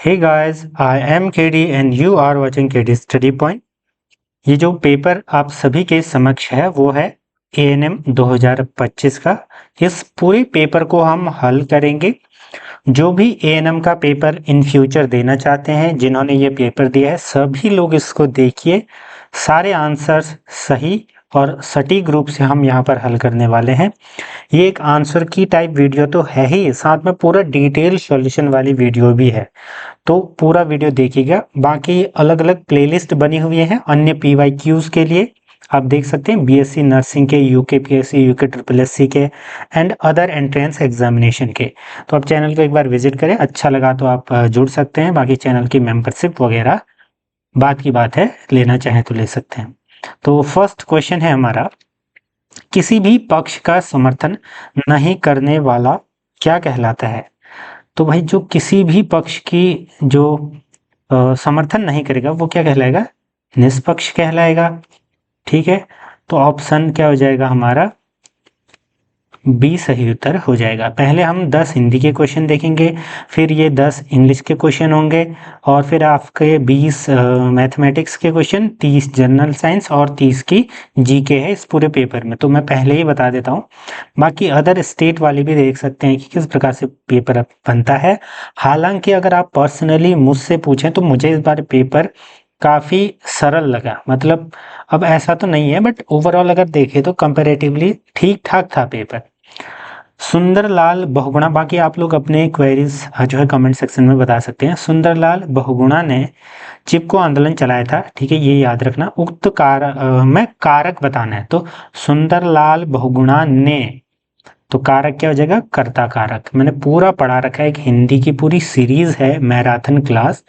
Hey guys, I am KD and you are watching KD Study Point। ये जो paper आप सभी के समक्ष है वो है ANM 2025 का। इस पूरे पेपर को हम हल करेंगे। जो भी ANM का पेपर इन फ्यूचर देना चाहते हैं, जिन्होंने ये पेपर दिया है, सभी लोग इसको देखिए। सारे आंसर्स सही और सटीक रूप से हम यहाँ पर हल करने वाले हैं। ये एक आंसर की टाइप वीडियो तो है ही, साथ में पूरा डिटेल सॉल्यूशन वाली वीडियो भी है, तो पूरा वीडियो देखिएगा। बाकी अलग अलग प्लेलिस्ट बनी हुई है अन्य PYQs के लिए, आप देख सकते हैं BSc नर्सिंग के, UKPSC, UKSSC के एंड अदर एंट्रेंस एग्जामिनेशन के। तो आप चैनल को एक बार विजिट करें, अच्छा लगा तो आप जुड़ सकते हैं। बाकी चैनल की मेंबरशिप वगैरह बात की बात है, लेना चाहें तो ले सकते हैं। तो फर्स्ट क्वेश्चन है हमारा, किसी भी पक्ष का समर्थन नहीं करने वाला क्या कहलाता है? तो भाई जो किसी भी पक्ष की जो समर्थन नहीं करेगा वो क्या कहलाएगा? निष्पक्ष कहलाएगा। ठीक है, तो ऑप्शन क्या हो जाएगा हमारा? बी सही उत्तर हो जाएगा। पहले हम 10 हिंदी के क्वेश्चन देखेंगे, फिर ये 10 इंग्लिश के क्वेश्चन होंगे, और फिर आपके 20 मैथमेटिक्स के क्वेश्चन, 30 जनरल साइंस और 30 की जीके है इस पूरे पेपर में। तो मैं पहले ही बता देता हूँ, बाकी अदर स्टेट वाले भी देख सकते हैं कि किस प्रकार से पेपर बनता है। हालांकि अगर आप पर्सनली मुझसे पूछें तो मुझे इस बार पेपर काफ़ी सरल लगा। मतलब अब ऐसा तो नहीं है, बट ओवरऑल अगर देखें तो कंपैरेटिवली ठीक ठाक था पेपर। सुंदरलाल बहुगुणा, बाकी आप लोग अपने क्वेरीज जो है कमेंट सेक्शन में बता सकते हैं। सुंदरलाल बहुगुणा ने चिपको आंदोलन चलाया था, ठीक है, ये याद रखना। उक्त में कारक बताना है, तो सुंदरलाल बहुगुणा ने, तो कारक क्या हो जाएगा? कर्ता कारक। मैंने पूरा पढ़ा रखा है, एक हिंदी की पूरी सीरीज है मैराथन क्लास,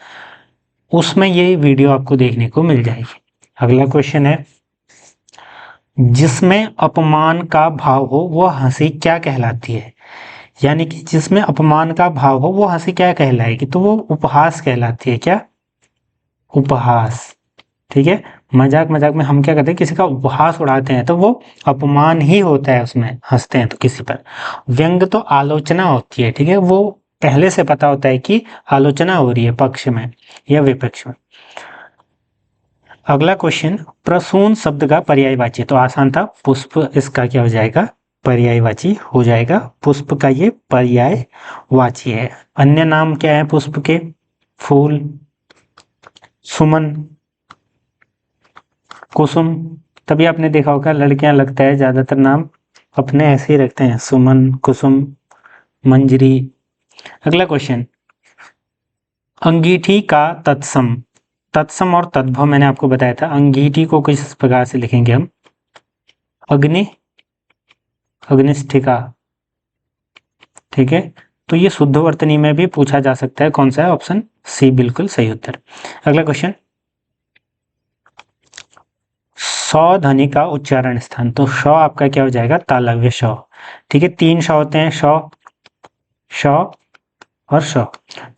उसमें ये वीडियो आपको देखने को मिल जाएगी। अगला क्वेश्चन है, जिसमें अपमान का भाव हो वह हंसी क्या कहलाती है? यानी कि जिसमें अपमान का भाव हो वो हंसी क्या कहलाएगी? तो वो उपहास कहलाती है। क्या? उपहास। ठीक है, मजाक मजाक में हम क्या करते हैं, किसी का उपहास उड़ाते हैं तो वो अपमान ही होता है, उसमें हंसते हैं तो किसी पर। व्यंग तो आलोचना होती है, ठीक है, वो पहले से पता होता है कि आलोचना हो रही है पक्ष में या विपक्ष में। अगला क्वेश्चन, प्रसून शब्द का पर्यायवाची, तो आसान था, पुष्प इसका क्या हो जाएगा? पर्यायवाची हो जाएगा। पुष्प का ये पर्यायवाची है। अन्य नाम क्या है पुष्प के? फूल, सुमन, कुसुम। तभी आपने देखा होगा लड़कियां लगता है ज्यादातर नाम अपने ऐसे ही रखते हैं, सुमन, कुसुम, मंजरी। अगला क्वेश्चन, अंगीठी का तत्सम, तत्सम और तद्भव मैंने आपको बताया था। अंगीठी को किस प्रकार से लिखेंगे हम? अग्नि, अग्निष्ठिका। ठीक है, तो ये शुद्धवर्तनी में भी पूछा जा सकता है। कौन सा है? ऑप्शन सी बिल्कुल सही उत्तर। अगला क्वेश्चन, सौ ध्वनि का उच्चारण स्थान, तो शौ आपका क्या हो जाएगा? तालव्य शौ। ठीक है, 3 शौ होते हैं, शौ, शौ और शौ,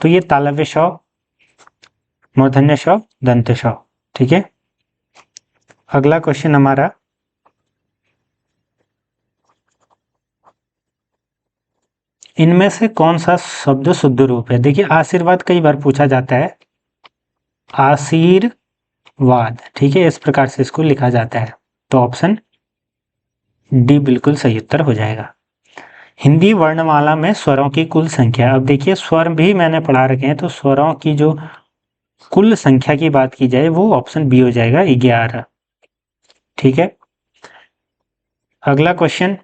तो ये तालव्य शौ, मूर्धन्य शौ, दंत शौ। ठीक है, अगला क्वेश्चन हमारा, इनमें से कौन सा शब्द शुद्ध रूप है? देखिए, आशीर्वाद कई बार पूछा जाता है, आशीर्वाद, ठीक है, इस प्रकार से इसको लिखा जाता है, तो ऑप्शन डी बिल्कुल सही उत्तर हो जाएगा। हिंदी वर्णमाला में स्वरों की कुल संख्या, अब देखिए स्वर भी मैंने पढ़ा रखे हैं, तो स्वरों की जो कुल संख्या की बात की जाए वो ऑप्शन बी हो जाएगा, 11। ठीक है, अगला क्वेश्चन,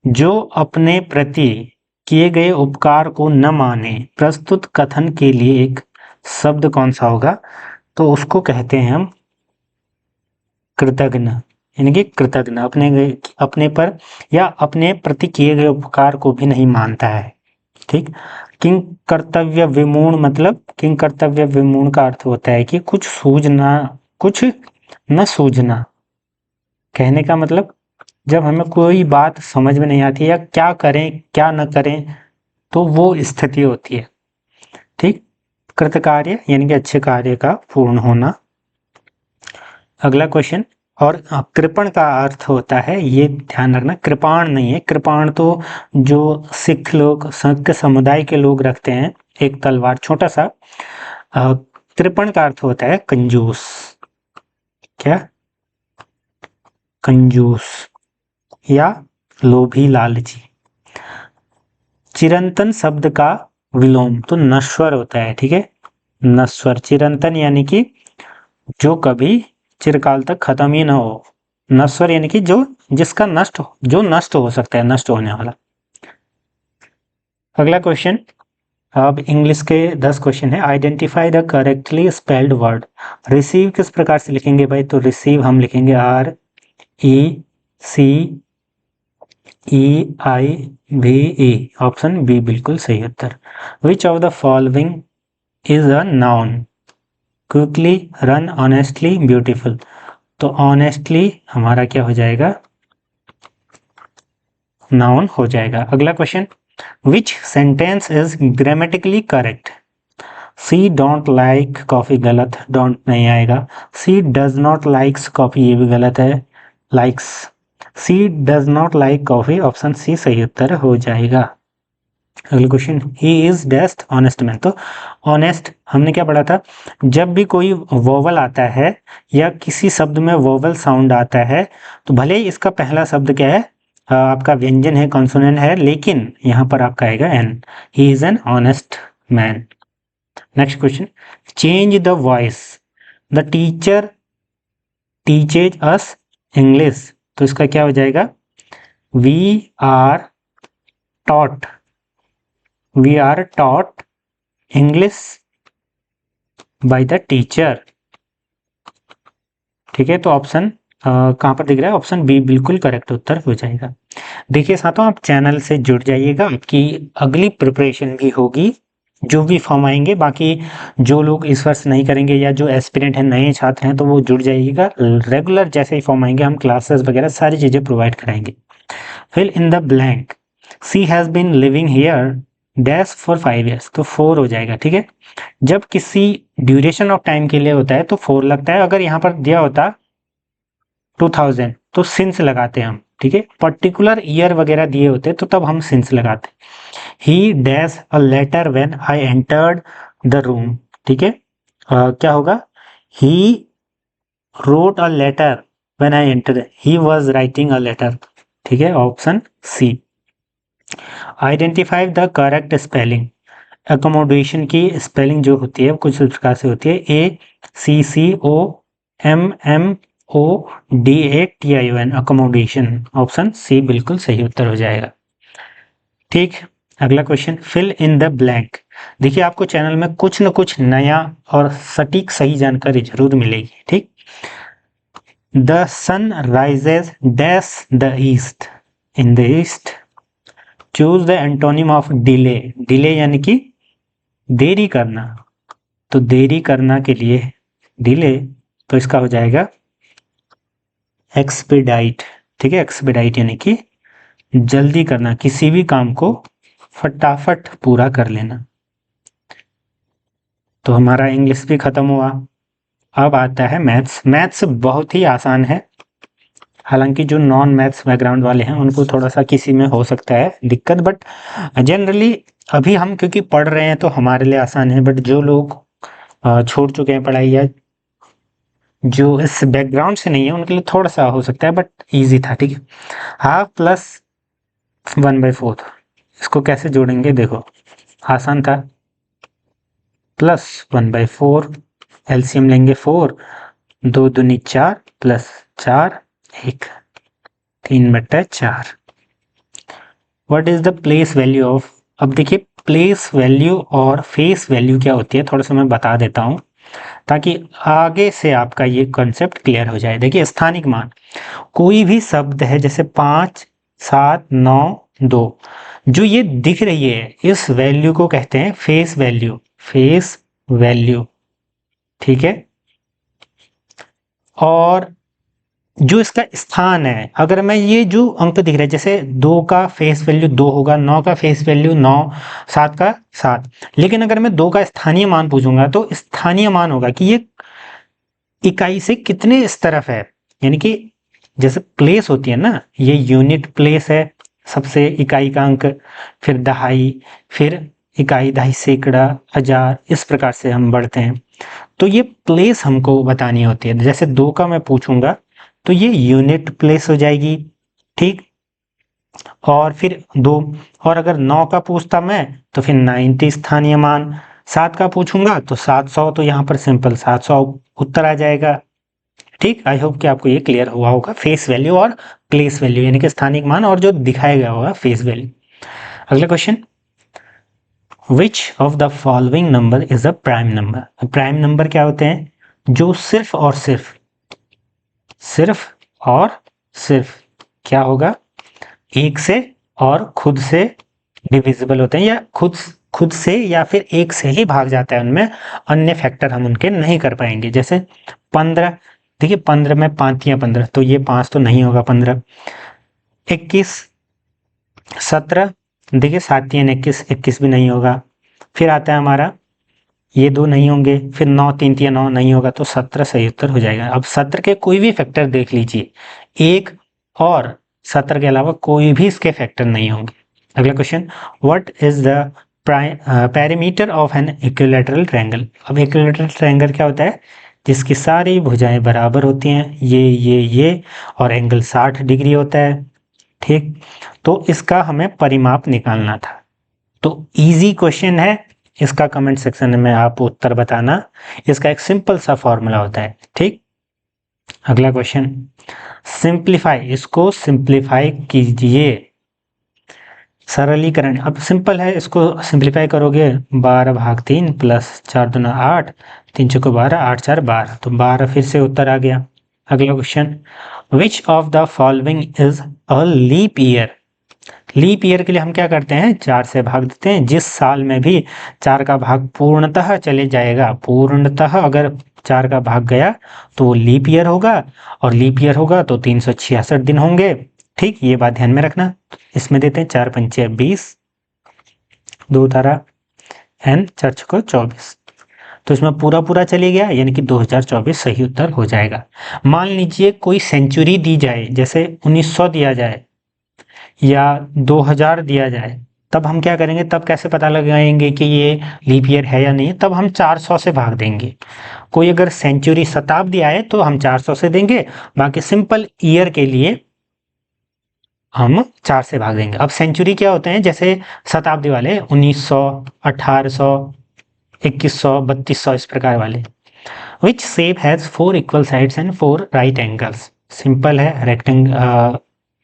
जो अपने प्रति किए गए उपकार को न माने, प्रस्तुत कथन के लिए एक शब्द कौन सा होगा? तो उसको कहते हैं हम कृतज्ञ, यानी कि कृतज्ञ अपने पर या अपने प्रति किए गए उपकार को भी नहीं मानता है। ठीक, किंग कर्तव्य विमूढ़, मतलब किंग कर्तव्य विमूढ़ का अर्थ होता है कि कुछ सूझना, कुछ न सूझना। कहने का मतलब, जब हमें कोई बात समझ में नहीं आती या क्या करें क्या न करें, तो वो स्थिति होती है। ठीक, कृतकार्य यानी कि अच्छे कार्य का पूर्ण होना। अगला क्वेश्चन, और कृपण का अर्थ होता है, ये ध्यान रखना, कृपाण नहीं है। कृपाण तो जो सिख लोग, सिख समुदाय के लोग रखते हैं, एक तलवार छोटा सा। कृपण का अर्थ होता है कंजूस। क्या? कंजूस या लोभी लालची। चिरंतन शब्द का विलोम तो नश्वर होता है, ठीक है, नश्वर। चिरंतन यानी कि जो कभी चिरकाल तक खत्म ही ना हो। नश्वर यानी कि जो जिसका नष्ट हो, जो नष्ट हो सकता है, नष्ट होने वाला। अगला क्वेश्चन, अब इंग्लिश के 10 क्वेश्चन है। Identify the correctly spelled word. Receive किस प्रकार से लिखेंगे भाई? तो रिसीव हम लिखेंगे RECEIVE। ऑप्शन बी बिल्कुल सही उत्तर। Which of the following is a noun? Quickly, run, honestly, beautiful. तो ऑनेस्टली हमारा क्या हो जाएगा? नाउन हो जाएगा। अगला question, which sentence is grammatically correct? She don't like coffee, गलत, डोंट नहीं आएगा। She does not likes coffee, ये भी गलत है, likes. She does not like coffee, option C सही उत्तर हो जाएगा। अगला question, he is best honest man. तो ऑनेस्ट हमने क्या पढ़ा था? जब भी कोई वोवल आता है या किसी शब्द में वोवल साउंड आता है तो भले ही इसका पहला शब्द क्या है, आपका व्यंजन है, कॉन्सोनेंट है, लेकिन यहाँ पर आपका आएगा an. He is an honest man. Next question, change the voice. The teacher teaches us English. तो इसका क्या हो जाएगा? We are taught, we are taught English by the teacher. ठीक है, तो ऑप्शन कहाँ पर दिख रहा है? ऑप्शन बी बिल्कुल करेक्ट उत्तर हो जाएगा। देखिए साथियों, आप चैनल से जुड़ जाइएगा, आपकी अगली प्रिपरेशन भी होगी, जो भी फॉर्म आएंगे। बाकी जो लोग इस वर्ष नहीं करेंगे या जो एस्पिरेंट हैं, नए छात्र हैं, तो वो जुड़ जाइएगा। रेगुलर जैसे ही फॉर्म आएंगे हम क्लासेस वगैरह सारी चीज़ें प्रोवाइड कराएंगे। Fill in the blank. She has been living here dash for 5 years. तो 4 हो जाएगा, ठीक है। जब किसी ड्यूरेशन ऑफ टाइम के लिए होता है तो 4 लगता है। अगर यहाँ पर दिया होता 2000 तो सिंस लगाते हैं हम, ठीक है। पर्टिकुलर ईयर वगैरह दिए होते तो तब हम सिंस लगाते। He dash a letter when I entered the room, ठीक है। क्या होगा? He wrote a letter when I enter, he was writing a letter, ठीक है, option C. Identify the correct spelling. Accommodation की स्पेलिंग जो होती है कुछ इस प्रकार से होती है, ACCOMMODATION, अकोमोडेशन। ऑप्शन सी बिल्कुल सही उत्तर हो जाएगा। ठीक, अगला question, fill in the blank. देखिए आपको चैनल में कुछ न कुछ नया और सटीक सही जानकारी जरूर मिलेगी, ठीक। The sun rises dash the east, in the east. Choose the antonym of delay. Delay यानी कि देरी करना, तो देरी करना के लिए डिले, तो इसका हो जाएगा एक्सपीडाइट, ठीक है। एक्सपीडाइट यानी कि जल्दी करना, किसी भी काम को फटाफट पूरा कर लेना। तो हमारा इंग्लिश भी खत्म हुआ। अब आता है मैथ्स। मैथ्स बहुत ही आसान है, हालांकि जो नॉन मैथ्स बैकग्राउंड वाले हैं उनको थोड़ा सा किसी में हो सकता है दिक्कत, बट जनरली अभी हम क्योंकि पढ़ रहे हैं तो हमारे लिए आसान है। बट जो लोग छोड़ चुके हैं पढ़ाई या जो इस बैकग्राउंड से नहीं है उनके लिए थोड़ा सा हो सकता है, बट इजी था, ठीक है। हाफ प्लस 1/4, इसको कैसे जोड़ेंगे? देखो आसान था। प्लस 1/4, एलसीएम लेंगे 4, 2 दूनी 4, plus 4 1, 3/4। What is the place value of? अब देखिए प्लेस वैल्यू और फेस वैल्यू क्या होती है, थोड़ा सा मैं बता देता हूँ ताकि आगे से आपका ये कॉन्सेप्ट क्लियर हो जाए। देखिए स्थानिक मान, कोई भी शब्द है जैसे 5 7 9 2, जो ये दिख रही है इस वैल्यू को कहते हैं फेस वैल्यू, फेस वैल्यू, ठीक है। और जो इसका स्थान है, अगर मैं ये जो अंक दिख रहा है जैसे 2 का फेस वैल्यू 2 होगा, 9 का फेस वैल्यू 9, 7 का 7, लेकिन अगर मैं 2 का स्थानीय मान पूछूंगा तो स्थानीय मान होगा कि ये इकाई से कितने इस तरफ है। यानी कि जैसे प्लेस होती है ना, ये यूनिट प्लेस है, सबसे इकाई का अंक, फिर दहाई, फिर इकाई, दहाई, सैकड़ा, हजार, इस प्रकार से हम बढ़ते हैं। तो ये प्लेस हमको बतानी होती है। जैसे 2 का मैं पूछूंगा तो ये यूनिट प्लेस हो जाएगी, ठीक। और फिर 2, और अगर 9 का पूछता मैं तो फिर 90 स्थानीय मान। 7 का पूछूंगा तो 700, तो यहाँ पर सिंपल 700 उत्तर आ जाएगा, ठीक। आई होप कि आपको ये क्लियर हुआ होगा, फेस वैल्यू और प्लेस वैल्यू यानी कि स्थानिक मान और जो दिखाया गया होगा फेस वैल्यू। अगला question, which of the following number is a prime number. Prime number क्या होते हैं? जो सिर्फ और सिर्फ क्या होगा, एक से और खुद से डिविजिबल होते हैं, या खुद से या फिर एक से ही भाग जाता है, उनमें अन्य फैक्टर हम उनके नहीं कर पाएंगे। जैसे 15, देखिए 15 में 5 या 15, तो ये 5 तो नहीं होगा 15। 21, 17, देखिए 7 3 21, 21 भी नहीं होगा। फिर आता है हमारा, ये 2 नहीं होंगे, फिर 9 3 3 9 नहीं होगा, तो 17 सही उत्तर हो जाएगा। अब 17 के कोई भी फैक्टर देख लीजिए, 1 और 17 के अलावा कोई भी इसके फैक्टर नहीं होंगे। अगला question, what is the perimeter of an equilateral triangle. अब इक्विलैटरल ट्रायंगल क्या होता है? जिसकी सारी भुजाएं बराबर होती हैं, ये और एंगल 60 डिग्री होता है, ठीक। तो इसका हमें परिमाप निकालना था। तो इजी क्वेश्चन है, इसका कमेंट सेक्शन में आप उत्तर बताना। इसका एक सिंपल सा फॉर्मूला होता है, ठीक। अगला क्वेश्चन, सिंप्लीफाई, इसको सिंप्लीफाई कीजिए। सरलीकरण, अब सिंपल है, इसको सिंप्लीफाई करोगे 12 भाग 3 प्लस 4 दूना 8, 3 चौको 12, 8 4 12, तो 12 फिर से उत्तर आ गया। अगला question, which of the following is a leap year. Leap year के लिए हम क्या करते हैं, 4 से भाग देते हैं। जिस साल में भी 4 का भाग पूर्णतः चले जाएगा, पूर्णतः अगर 4 का भाग गया तो वो लीप ईयर होगा, और लीप ईयर होगा तो 366 दिन होंगे, ठीक। ये बात ध्यान में रखना। इसमें देते हैं 4 पंचे 20, 2 तारा एन 4 छक्को 24, तो इसमें पूरा पूरा चले गया, यानी कि 2024 सही उत्तर हो जाएगा। मान लीजिए कोई सेंचुरी दी जाए, जैसे 1900 दिया जाए या 2000 दिया जाए, तब हम क्या करेंगे, तब कैसे पता लगाएंगे कि ये लीप ईयर है या नहीं? तब हम 400 से भाग देंगे। कोई अगर सेंचुरी शताब्दी आए तो हम 400 से देंगे, बाकी सिंपल ईयर के लिए हम 4 से भाग देंगे। अब सेंचुरी क्या होते हैं, जैसे शताब्दी वाले 1900, 1800, 2100, 3200, इस प्रकार वाले। Which shape has 4 equal sides and 4 right angles. Simple है, रेक्टेंगल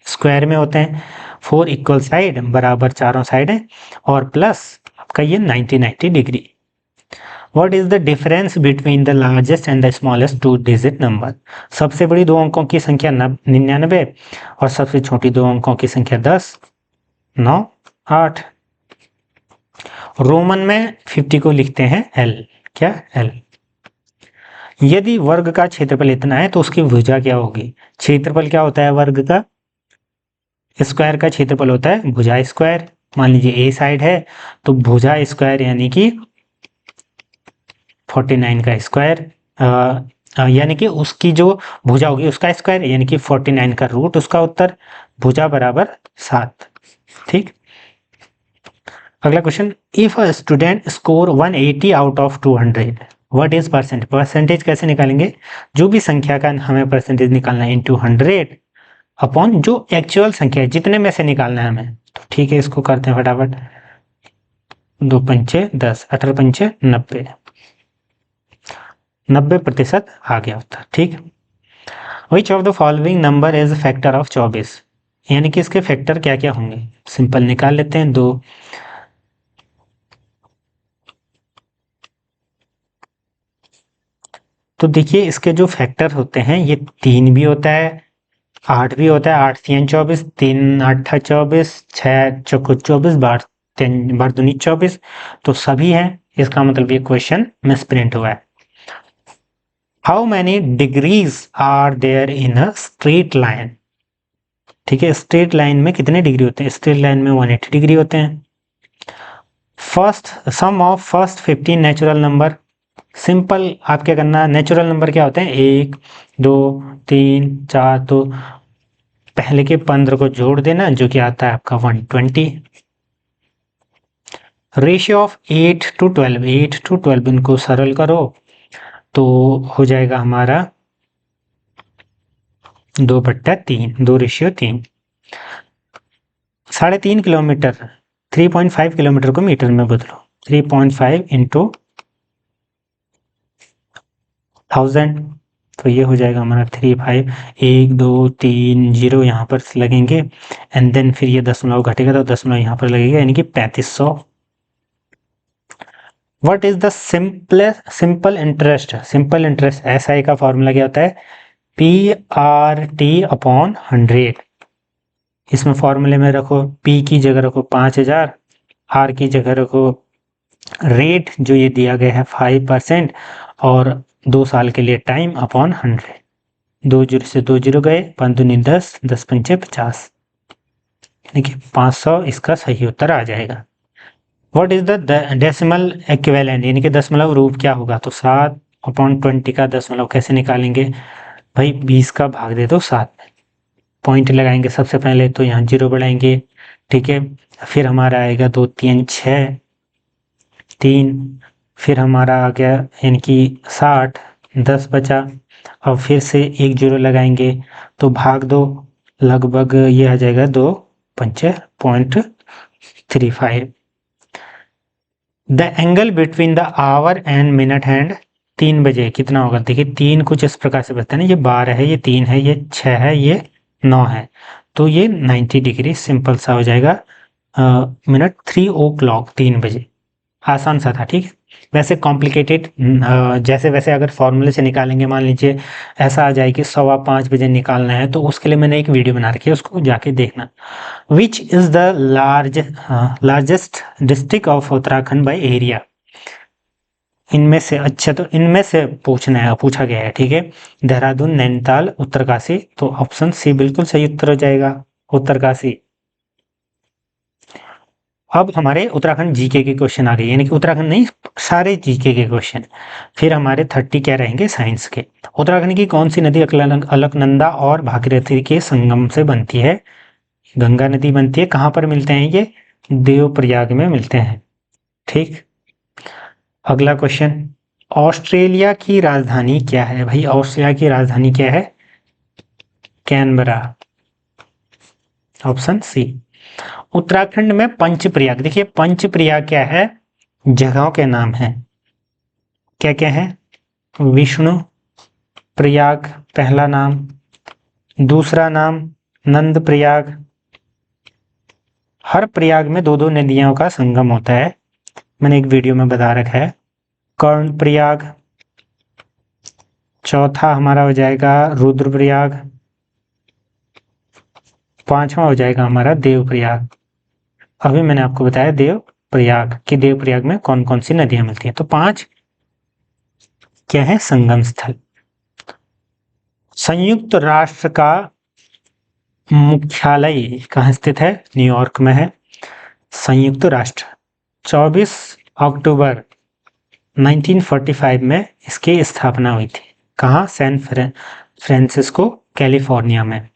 स्क्वायर में होते हैं, 4 इक्वल साइड, बराबर चारों साइड है, और प्लस आपका ये 90 degree. What is the difference between the largest and the smallest 2 digit number. सबसे बड़ी 2 अंकों की संख्या 99 और सबसे छोटी 2 अंकों की संख्या 10, 9, 8। रोमन में 50 को लिखते हैं L, क्या L। यदि वर्ग का क्षेत्रफल इतना है तो उसकी भुजा क्या होगी। क्षेत्रफल क्या होता है वर्ग का, स्क्वायर का क्षेत्रफल होता है भुजा स्क्वायर। मान लीजिए ए साइड है तो भुजा स्क्वायर यानी कि 49 का स्क्वायर, यानी कि उसकी जो भुजा होगी उसका स्क्वायर, यानी कि 49 का रूट उसका उत्तर, भुजा बराबर 7, ठीक। अगला question, if a student score 180 out of 200, what is percent. Percentage कैसे निकालेंगे, जो भी संख्या का हमें परसेंटेज निकालना है इनटू 100 अपॉन जो एक्चुअल संख्या है, जितने में से निकालना है हमें। तो ठीक है, इसको करते हैं फटाफट, 2 पंचे 10, 18 पंचे 90, 90% आ गया उत्तर, ठीक। विच of the following number is factor of 24, यानी कि इसके फैक्टर क्या क्या होंगे। सिंपल निकाल लेते हैं, 2, तो देखिए इसके जो फैक्टर होते हैं, ये 3 भी होता है, 8 भी होता है, 8 3 24, 3 8 24, 6 चौको 24, 12 3 12 दूनी 24, तो सभी हैं। इसका मतलब ये क्वेश्चन मिसप्रिंट हुआ है। How many degrees are there in a straight line, ठीक है। स्ट्रेट लाइन में कितने डिग्री होते हैं, स्ट्रेट लाइन में 180 डिग्री होते हैं। First sum of first 15 natural number, simple आप क्या करना, नेचुरल नंबर क्या होते हैं, 1 2 3 4, तो पहले के 15 को जोड़ देना, जो कि आता है आपका 120। रेशियो ऑफ 8 to 12, 8 to 12 इनको सरल करो तो हो जाएगा हमारा 2/3, 2:3। 3.5 किलोमीटर, 3.5 किलोमीटर को मीटर में बदलो, 3.5 इंटू 1000, तो ये हो जाएगा हमारा 35, 1 2 3 0 यहाँ पर लगेंगे एंड देन फिर ये दशमलव घटेगा तो दशमलव यहाँ पर लगेगा, यानी कि 3500। What is the simple interest? Simple interest SI का फॉर्मूला क्या होता है? PRT/100। इसमें फॉर्मूले में रखो P की जगह रखो 5000, R की जगह रखो रेट जो ये दिया गया है 5% और 2 साल के लिए टाइम अपॉन 100। 2 जीरो से 2 जीरो गए, 5 दूनी 10, 10 पंचे 50, यानी कि 500 इसका सही उत्तर आ जाएगा। What is the decimal equivalent, यानी कि दशमलव रूप क्या होगा? तो 7/20 का दशमलव कैसे निकालेंगे भाई? 20 का भाग दे दो 7 में, पॉइंट लगाएंगे सबसे पहले, तो यहाँ 0 बढ़ाएंगे, ठीक है। फिर हमारा आएगा 2 3 6 3, फिर हमारा आ गया यानी कि 60, 10 बचा, और फिर से 1 0 लगाएंगे तो भाग दो, लगभग ये आ जाएगा 2 पंचे 0.35। The angle between the our and minute hand 3 बजे कितना होगा? देखिए 3 कुछ इस प्रकार से बनता है ना, ये 12 है, ये 3 है, ये 6 है, ये 9 है, तो ये 90 डिग्री सिंपल सा हो जाएगा। मिनट 3 o'clock, 3 बजे, आसान सा था, ठीक है। वैसे कॉम्प्लिकेटेड जैसे वैसे अगर फॉर्मूले से निकालेंगे, मान लीजिए ऐसा आ जाए कि 5:15 बजे निकालना है, तो उसके लिए मैंने एक वीडियो बना रखी है, उसको जाके देखना। Which is the largest district of Uttarakhand by area? इनमें से, अच्छा तो इनमें से पूछा गया है, ठीक है। देहरादून, नैनीताल, उत्तरकाशी, तो ऑप्शन सी बिल्कुल सही उत्तर हो जाएगा, उत्तरकाशी। अब हमारे उत्तराखंड जीके के क्वेश्चन आ गए, यानी कि उत्तराखंड नहीं, सारे जीके के क्वेश्चन। फिर हमारे 30 क्या रहेंगे? साइंस के। उत्तराखंड की कौन सी नदी अलकनंदा और भागीरथी के संगम से बनती है? गंगा नदी बनती है। कहाँ पर मिलते हैं ये? देवप्रयाग में मिलते हैं, ठीक। अगला क्वेश्चन, ऑस्ट्रेलिया की राजधानी क्या है? भाई ऑस्ट्रेलिया की राजधानी क्या है? Canberra, option C. उत्तराखंड में पंचप्रयाग, देखिए पंचप्रयाग क्या है? जगहों के नाम है। क्या क्या है? विष्णु प्रयाग पहला नाम, दूसरा नाम नंद प्रयाग, हर प्रयाग में 2-2 नदियों का संगम होता है, मैंने एक वीडियो में बता रखा है। कर्ण प्रयाग, चौथा हमारा हो जाएगा रुद्रप्रयाग, पांचवा हो जाएगा हमारा देवप्रयाग। अभी मैंने आपको बताया देवप्रयाग कि देवप्रयाग में कौन कौन सी नदियां मिलती हैं, तो 5 क्या है? संगम स्थल। संयुक्त राष्ट्र का मुख्यालय कहाँ स्थित है? न्यूयॉर्क में है। संयुक्त राष्ट्र 24 अक्टूबर 1945 में इसकी स्थापना हुई थी। कहाँ? सैन फ्रांसिस्को, कैलिफोर्निया में।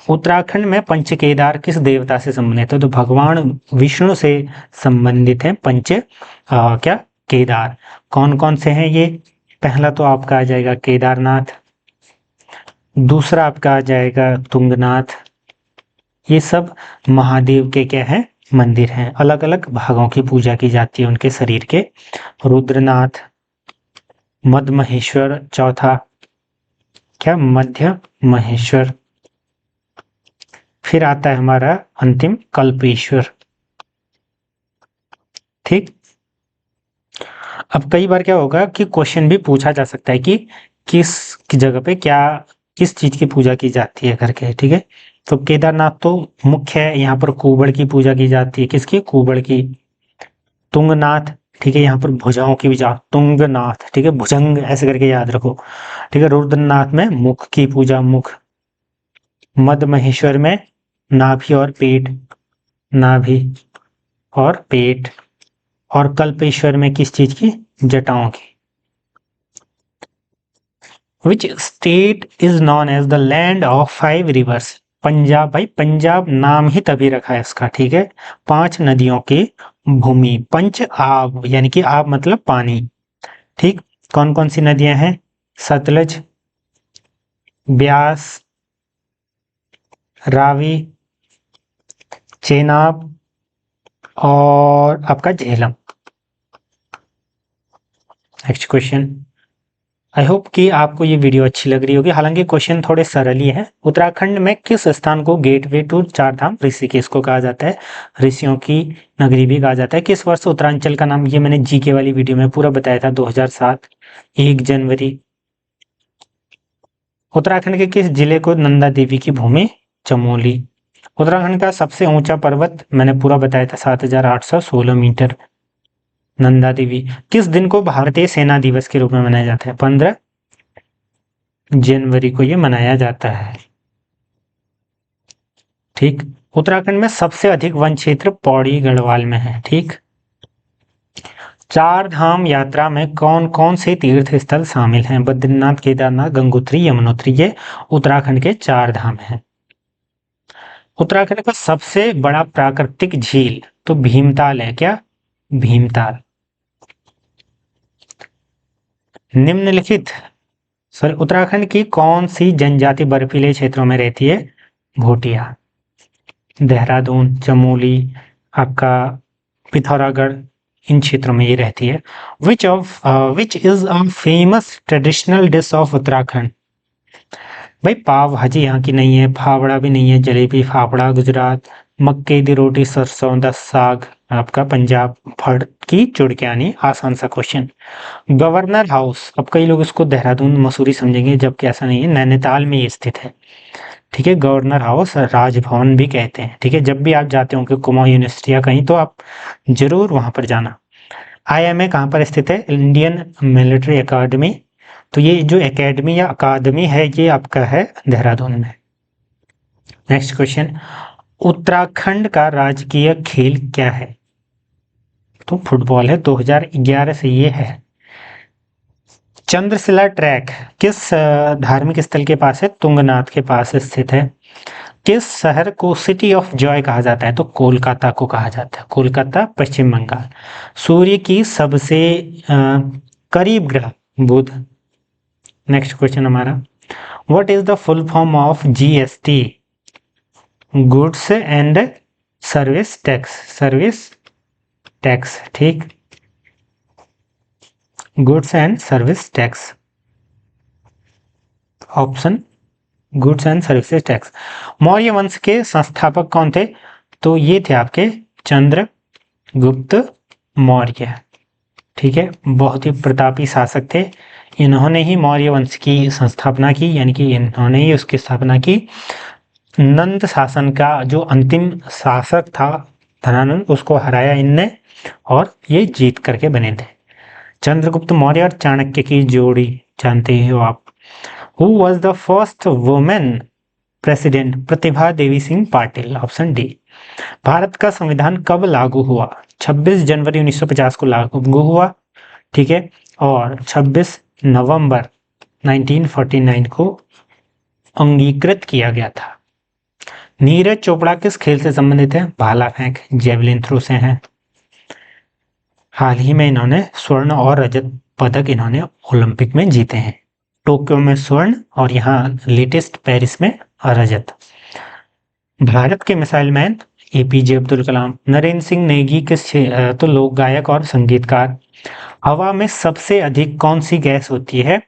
उत्तराखंड में पंच केदार किस देवता से संबंधित है? तो भगवान विष्णु से संबंधित है क्या केदार। कौन कौन से हैं ये? पहला तो आपका आ जाएगा केदारनाथ, दूसरा आपका आ जाएगा तुंगनाथ। ये सब महादेव के क्या है? मंदिर हैं, अलग अलग भागों की पूजा की जाती है उनके शरीर के। रुद्रनाथ, मध्य महेश्वर, चौथा क्या? मध्य महेश्वर। फिर आता है हमारा अंतिम कल्पेश्वर, ठीक। अब कई बार क्या होगा कि क्वेश्चन भी पूछा जा सकता है कि किस जगह पे क्या, किस चीज की पूजा की जाती है करके, ठीक है। तो केदारनाथ तो मुख्य है, यहाँ पर कुबड़ की पूजा की जाती है, किसकी? कुबड़ की। तुंगनाथ, ठीक है, यहाँ पर भुजाओं की पूजा, तुंगनाथ, ठीक है, भुजंग ऐसे करके याद रखो, ठीक है। रुद्रनाथ में मुख की पूजा, मुख। मध्य महेश्वर में नाभि और पेट, नाभि और पेट। और कल्पेश्वर में किस चीज की? जटाओं की। Which state is known as the land of 5 rivers? Punjab. भाई पंजाब नाम ही तभी रखा है इसका, ठीक है, 5 नदियों की भूमि। पंच आब यानी कि आब मतलब पानी। ठीक, कौन कौन सी नदियां हैं? सतलज, ब्यास, रावी, चेनाब और आपका Jhelum. Next question. I hope कि आपको ये वीडियो अच्छी लग रही होगी, हालांकि क्वेश्चन थोड़े सरल ही हैं। उत्तराखंड में किस स्थान को गेटवे टू चार धाम ऋषिकेश को कहा जाता है? ऋषियों की नगरी भी कहा जाता है। किस वर्ष उत्तरांचल का नाम, ये मैंने जीके वाली वीडियो में पूरा बताया था, 2007, 1 जनवरी। उत्तराखंड के किस जिले को नंदा देवी की भूमि? चमोली। उत्तराखंड का सबसे ऊंचा पर्वत मैंने पूरा बताया था, 7,816 मीटर, नंदा देवी। किस दिन को भारतीय सेना दिवस के रूप में मनाया जाता है? 15 जनवरी को ये मनाया जाता है। ठीक, उत्तराखंड में सबसे अधिक वन क्षेत्र पौड़ी गढ़वाल में है। ठीक, चार धाम यात्रा में कौन कौन से तीर्थ स्थल शामिल हैं? बद्रीनाथ, केदारनाथ, गंगोत्री, यमुनोत्री, ये उत्तराखंड के चार धाम हैं। उत्तराखंड का सबसे बड़ा प्राकृतिक झील तो भीमताल है। क्या? भीमताल। निम्नलिखित सॉरी उत्तराखंड की कौन सी जनजाति बर्फीले क्षेत्रों में रहती है? भोटिया। देहरादून, चमोली, आपका पिथौरागढ़, इन क्षेत्रों में ये रहती है। Which is a famous traditional dish of Uttarakhand? भाई पाव भाजी यहाँ की नहीं है, फावड़ा भी नहीं है, जलेबी फाफड़ा गुजरात, मक्के दी रोटी सरसों दा साग आपका पंजाब, फड़ की चुड़कियानी। आसान सा क्वेश्चन। गवर्नर हाउस, अब कई लोग इसको देहरादून मसूरी समझेंगे, जबकि ऐसा नहीं है, नैनीताल में ये स्थित है। ठीक है, गवर्नर हाउस राजभवन भी कहते हैं। ठीक है, जब भी आप जाते होंगे कुमाऊं यूनिवर्सिटी या कहीं, तो आप जरूर वहां पर जाना। आईएमए कहाँ पर स्थित है? Indian military academy. तो ये जो एकेडमी या अकादमी है, ये आपका है देहरादून में। Next question. उत्तराखंड का राजकीय खेल क्या है? तो फुटबॉल है, 2011 से ये है। चंद्रशिला ट्रैक किस धार्मिक स्थल के पास है? तुंगनाथ के पास स्थित है। किस शहर को सिटी ऑफ जॉय कहा जाता है? तो कोलकाता को कहा जाता है। कोलकाता, पश्चिम बंगाल। सूर्य की सबसे करीब ग्रह बुध। नेक्स्ट क्वेश्चन हमारा। What is the full form of GST? Goods and service tax. Service tax. ठीक, goods and service tax, option goods and services tax. Maurya वंश के संस्थापक कौन थे? तो ये थे आपके चंद्रगुप्त मौर्य। ठीक है, बहुत ही प्रतापी शासक थे। इन्होंने ही मौर्य वंश की संस्थापना की, यानी कि इन्होंने ही उसकी स्थापना की। नंद शासन का जो अंतिम शासक था धनानंद, उसको हराया इनने और ये जीत करके बने थे। चंद्रगुप्त मौर्य और चाणक्य की जोड़ी जानते हो आप। Who was the first women president? Pratibha Devi Singh Patil, option D. Bharat का संविधान कब लागू हुआ? 26 जनवरी 1950 को लागू हुआ। ठीक है, और 26 नवंबर 1949 को अंगीकृत किया गया था। नीरज चोपड़ा किस खेल से संबंधित है? भाला फेंक, जेवलिन थ्रो से हैं। हाल ही में इन्होंने स्वर्ण और रजत पदक इन्होंने ओलंपिक में जीते हैं। टोक्यो में स्वर्ण और यहाँ लेटेस्ट पेरिस में रजत। भारत के missile man APJ Abdul Kalam. Narendra Singh Negi किस तो लोक गायक और संगीतकार। हवा में सबसे अधिक कौन सी गैस होती है?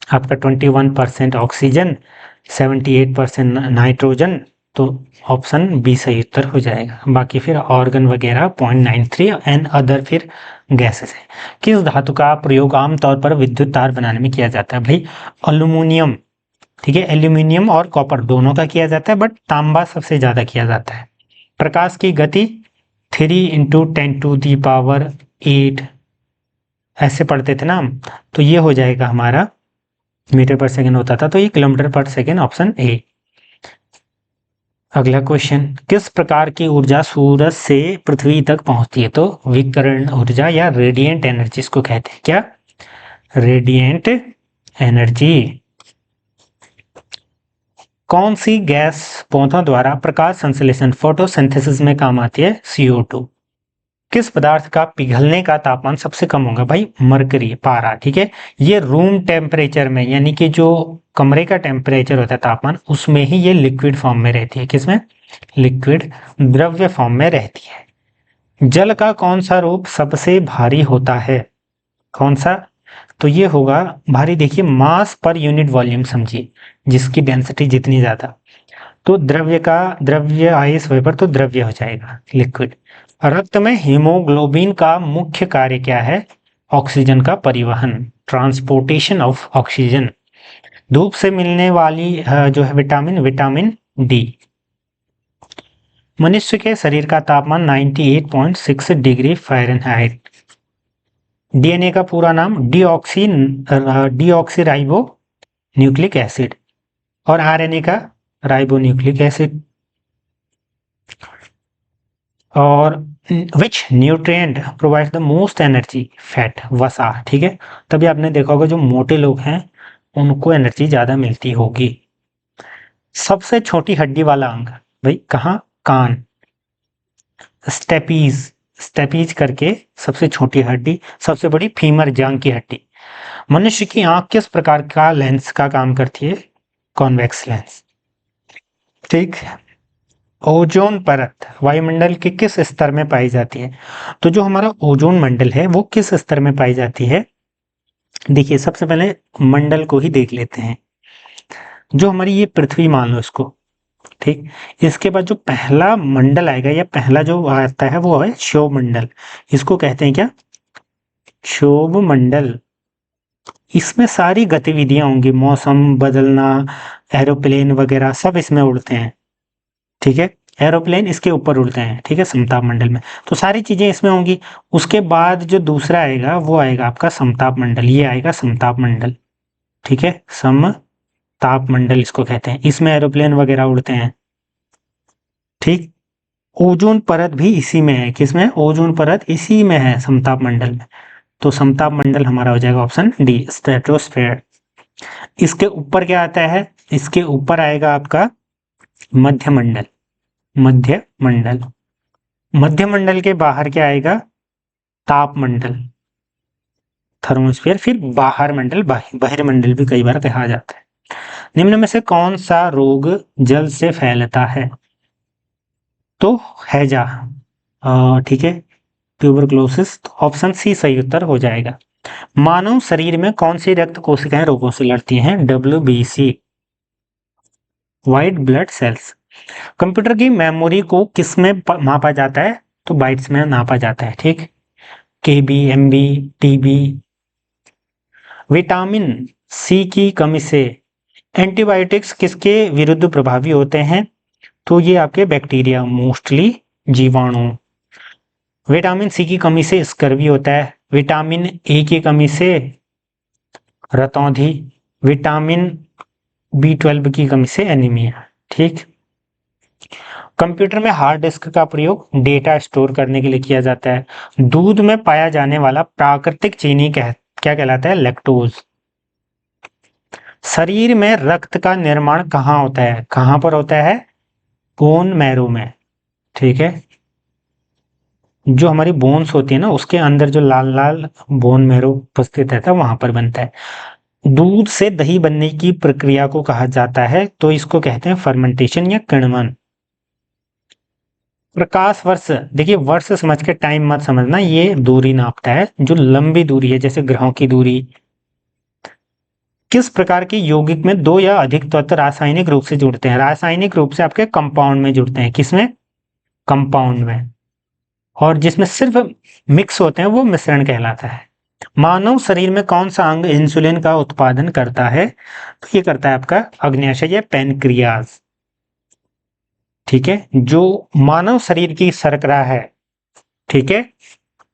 आपका 21% ऑक्सीजन, 78% नाइट्रोजन। तो ऑप्शन बी सही उत्तर हो जाएगा। बाकी फिर ऑर्गन वगैरह 0.93 एंड अदर फिर गैसेस है। किस धातु का प्रयोग आमतौर पर विद्युत तार बनाने में किया जाता है? भाई अल्यूमिनियम। ठीक है, एल्यूमिनियम और कॉपर दोनों का किया जाता है, बट तांबा सबसे ज्यादा किया जाता है। प्रकाश की गति 3 × 10⁸ ऐसे पढ़ते थे ना हम, तो ये हो जाएगा हमारा, मीटर पर सेकेंड होता था तो ये किलोमीटर पर सेकेंड, ऑप्शन ए। अगला क्वेश्चन। किस प्रकार की ऊर्जा सूरज से पृथ्वी तक पहुंचती है? तो विकिरण ऊर्जा या रेडिएंट एनर्जी इसको कहते हैं। क्या? Radiant energy. कौन सी गैस पौधों द्वारा प्रकाश संश्लेषण फोटोसिंथेसिस में काम आती है? CO2। किस पदार्थ का पिघलने का तापमान सबसे कम होगा? भाई मरकरी, पारा। ठीक है, ये रूम टेम्परेचर में, यानी कि जो कमरे का टेम्परेचर होता है तापमान, उसमें ही ये लिक्विड फॉर्म में रहती है। किसमें? लिक्विड, द्रव्य फॉर्म में रहती है। जल का कौन सा रूप सबसे भारी होता है? कौन सा? तो ये होगा भारी, देखिए मास पर यूनिट वॉल्यूम समझिए, जिसकी डेंसिटी जितनी ज्यादा, तो द्रव्य का, द्रव्य आइस वेपर तो द्रव्य हो जाएगा, लिक्विड। रक्त में हीमोग्लोबिन का मुख्य कार्य क्या है? ऑक्सीजन का परिवहन, ट्रांसपोर्टेशन ऑफ ऑक्सीजन। धूप से मिलने वाली जो है विटामिन, विटामिन डी। मनुष्य के शरीर का तापमान 98.6 डिग्री फ़ारेनहाइट। डीएनए का पूरा नाम डीऑक्सी राइबो न्यूक्लिक एसिड, और आरएनए का राइबो न्यूक्लिक एसिड। और विच nutrient provide the most energy? Fat, वसा। ठीक है, तभी आपने देखा होगा जो मोटे लोग हैं उनको एनर्जी ज्यादा मिलती होगी। सबसे छोटी हड्डी वाला अंग, भाई कहाँ? कान, स्टेपीज, स्टेपीज करके सबसे छोटी हड्डी। सबसे बड़ी फीमर, जांग की हड्डी। मनुष्य की आंख किस प्रकार का लेंस का काम करती है? Convex lens. ठीक। ओजोन परत वायुमंडल के किस स्तर में पाई जाती है? तो जो हमारा ओजोन मंडल है वो किस स्तर में पाई जाती है? देखिए सबसे पहले मंडल को ही देख लेते हैं। जो हमारी ये पृथ्वी मान लो इसको, ठीक। इसके बाद जो पहला मंडल आएगा या पहला जो आता है वो है क्षोभ मंडल। इसको कहते हैं क्या? क्षोभ मंडल। इसमें सारी गतिविधियां होंगी, मौसम बदलना, एरोप्लेन वगैरह सब इसमें उड़ते हैं। ठीक है, एरोप्लेन इसके ऊपर उड़ते हैं। ठीक है, समताप मंडल में तो सारी चीजें इसमें होंगी। उसके बाद जो दूसरा आएगा वो आएगा आपका समताप मंडल, ये आएगा समताप मंडल। ठीक है, समताप मंडल इसको कहते हैं, इसमें एरोप्लेन वगैरह उड़ते हैं। ठीक। ओजोन परत भी इसी में है। किसमें? ओजोन परत इसी में है, समताप मंडल में। तो समताप मंडल हमारा हो जाएगा ऑप्शन डी, स्ट्रेटोस्फेयर। इसके ऊपर क्या आता है? इसके ऊपर आएगा आपका मध्य मंडल, मध्य मंडल। मध्य मंडल के बाहर क्या आएगा? ताप मंडल, थर्मोस्फीयर। फिर बाहर मंडल, बहिर्मंडल भी कई बार कहा जाता है। निम्न में से कौन सा रोग जल से फैलता है? तो हैजा, ठीक है, ट्यूबरक्लोसिस। ऑप्शन सी सही उत्तर हो जाएगा। मानव शरीर में कौन सी रक्त कोशिकाएं रोगों से लड़ती हैं? WBC, white blood cells. Computer की मेमोरी को किस में मापा जाता है? तो बाइट्स में नापा जाता है। ठीक, KB, MB, TB। Vitamin C की कमी से एंटीबायोटिक्स किसके विरुद्ध प्रभावी होते हैं? तो ये आपके बैक्टीरिया, मोस्टली जीवाणु। विटामिन सी की कमी से स्कर्वी होता है। विटामिन ए की कमी से रतौंधी। विटामिन B12 की कमी से एनीमिया। ठीक। कंप्यूटर में हार्ड डिस्क का प्रयोग डेटा स्टोर करने के लिए किया जाता है। दूध में पाया जाने वाला प्राकृतिक चीनी क्या कहलाता है? लैक्टोज। शरीर में रक्त का निर्माण कहाँ होता है? कहाँ पर होता है? बोन मैरो में। ठीक है, जो हमारी बोन्स होती है ना उसके अंदर जो लाल लाल बोन मैरो उपस्थित रहता है वहां पर बनता है। दूध से दही बनने की प्रक्रिया को कहा जाता है, तो इसको कहते हैं फर्मेंटेशन या किण्वन। प्रकाश वर्ष, देखिए वर्ष समझ के टाइम मत समझना, ये दूरी नापता है, जो लंबी दूरी है जैसे ग्रहों की दूरी। किस प्रकार के यौगिक में दो या अधिक तत्व रासायनिक रूप से जुड़ते हैं? रासायनिक रूप से आपके कंपाउंड में जुड़ते हैं। किसमें? कंपाउंड में। और जिसमें सिर्फ मिक्स होते हैं वो मिश्रण कहलाता है। मानव शरीर में कौन सा अंग इंसुलिन का उत्पादन करता है? तो ये करता है आपका अग्न्याशय या पैनक्रियाज। ठीक है, जो मानव शरीर की शर्करा है, ठीक है,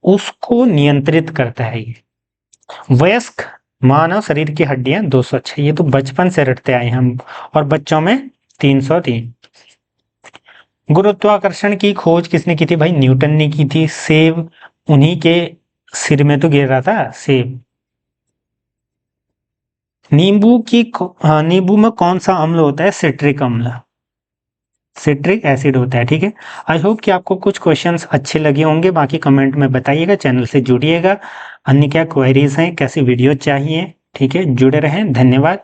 उसको नियंत्रित करता है ये। वयस्क मानव शरीर की हड्डियां 206, ये तो बचपन से रटते आए हम, और बच्चों में 303। गुरुत्वाकर्षण की खोज किसने की थी? भाई न्यूटन ने की थी। सेब उन्हीं के सिर में तो गिर रहा था, सेब। नींबू में कौन सा अम्ल होता है? सिट्रिक अम्ल। सिट्रिक एसिड होता है। ठीक है, आई होप कि आपको कुछ क्वेश्चंस अच्छे लगे होंगे। बाकी कमेंट में बताइएगा, चैनल से जुड़िएगा। अन्य क्या क्वेरीज हैं, कैसी वीडियो चाहिए, ठीक है, जुड़े रहें। धन्यवाद।